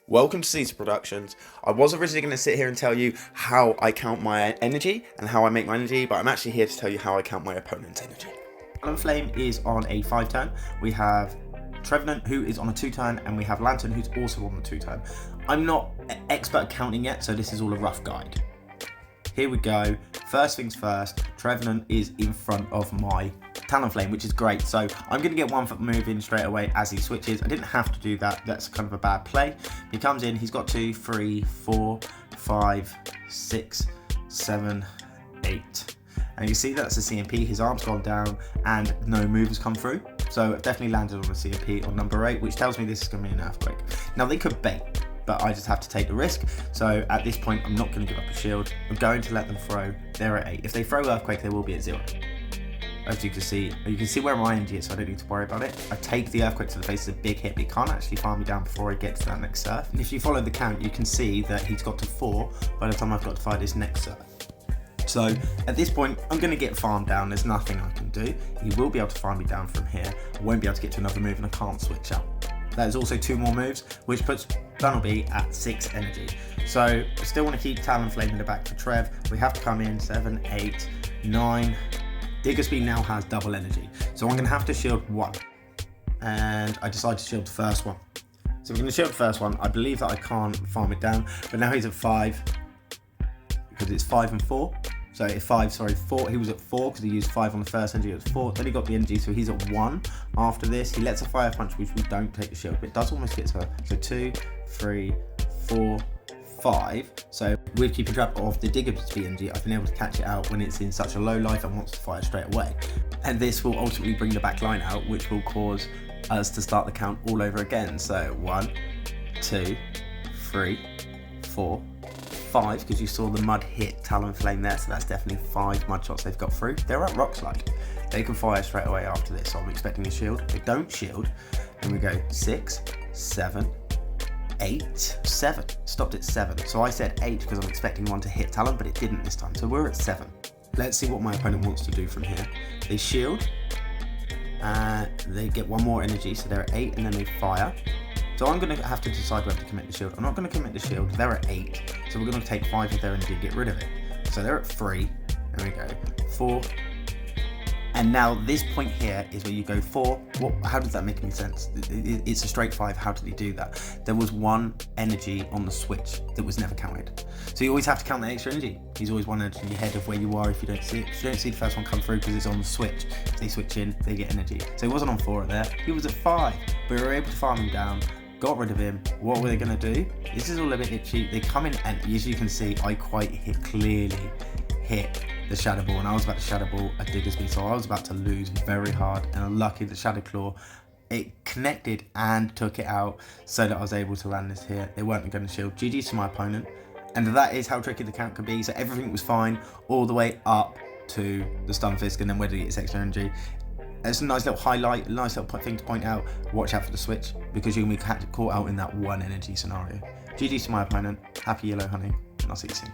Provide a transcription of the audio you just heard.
Welcome to C3AS3R Productions. I was originally going to sit here and tell you how I count my energy and how I make my energy, but I'm actually here to tell you how I count my opponent's energy. Flame is on a 5-turn. We have Trevenant, who is on a 2-turn, and we have Lantern, who's also on the 2-turn. I'm not an expert at counting yet, so this is all a rough guide. Here we go. First things first, Trevenant is in front of my Talonflame, which is great. So I'm going to get one foot move in straight away as he switches. I didn't have to do that. That's kind of a bad play. He comes in. He's got 2, 3, 4, 5, 6, 7, 8. And you see that's a CMP. His arm's gone down and no move has come through. So it definitely landed on a CMP on number 8, which tells me this is going to be an Earthquake. Now they could bait, but I just have to take the risk. So at this point, I'm not going to give up a shield. I'm going to let them throw. They're at 8. If they throw Earthquake, they will be at 0. As you can see where my energy is, so I don't need to worry about it. I take the Earthquake to the face, it's a big hit, but he can't actually farm me down before I get to that next surf. And if you follow the count, you can see that he's got to 4 by the time I've got to fire this next surf. So at this point, I'm going to get farmed down. There's nothing I can do. He will be able to farm me down from here. I won't be able to get to another move, and I can't switch up. There's also 2 more moves, which puts Bunnelby at 6 energy. So I still want to keep Talonflame in the back for Trev. We have to come in 7, 8, 9. Diggersby now has double energy. So I'm going to have to shield 1. And I decided to shield the first one. So we're going to shield the first one. I believe that I can't farm it down, but now he's at 5 because it's 5 and 4. So at 4. He was at 4 because he used 5 on the first energy. It was 4. Then he got the energy, so he's at 1. After this, he lets a fire punch, which we don't take the shield, but it does almost get to her. So 2, 3, 4, 5. So with keeping track of the Diggersby energy, I've been able to catch it out when it's in such a low life and wants to fire straight away. And this will ultimately bring the backline out, which will cause us to start the count all over again. So 1, 2, 3, 4, 5, because you saw the mud hit Talonflame there, so that's definitely 5 mud shots they've got through. They're at Rock Slide. They can fire straight away after this, so I'm expecting a shield. They don't shield, and we go 6, 7, 8, 7. Stopped at 7. So I said 8 because I'm expecting one to hit Talon, but it didn't this time. So we're at 7. Let's see what my opponent wants to do from here. They shield, they get 1 more energy, so they're at 8, and then they fire. So I'm going to have to decide whether to commit the shield. I'm not going to commit the shield. They're at 8, so we're going to take 5 of their energy and get rid of it. So they're at 3. There we go. 4. And now this point here is where you go 4. How does that make any sense? It's a straight 5. How did he do that? There was 1 energy on the switch that was never counted. So you always have to count the extra energy. He's always 1 energy ahead of where you are if you don't see it. If you don't see the first one come through because it's on the switch, if they switch in, they get energy. So he wasn't on 4 there. He was at 5. But we were able to farm him down. Got rid of him. What were they going to do? This is all a bit itchy. They come in, and as you can see, I clearly hit the Shadow Ball, and I was about to Shadow Ball a Diggersby, so I was about to lose very hard, and I'm lucky the Shadow Claw, it connected and took it out so that I was able to land this here. They weren't going to shield. GG's to my opponent, and that is how tricky the count could be. So everything was fine all the way up to the Stunfisk, and then where did he get his extra energy? It's a nice little highlight, a nice little thing to point out. Watch out for the switch, because you can be caught out in that 1 energy scenario. GG's to my opponent. Happy Yellow Honey, and I'll see you soon.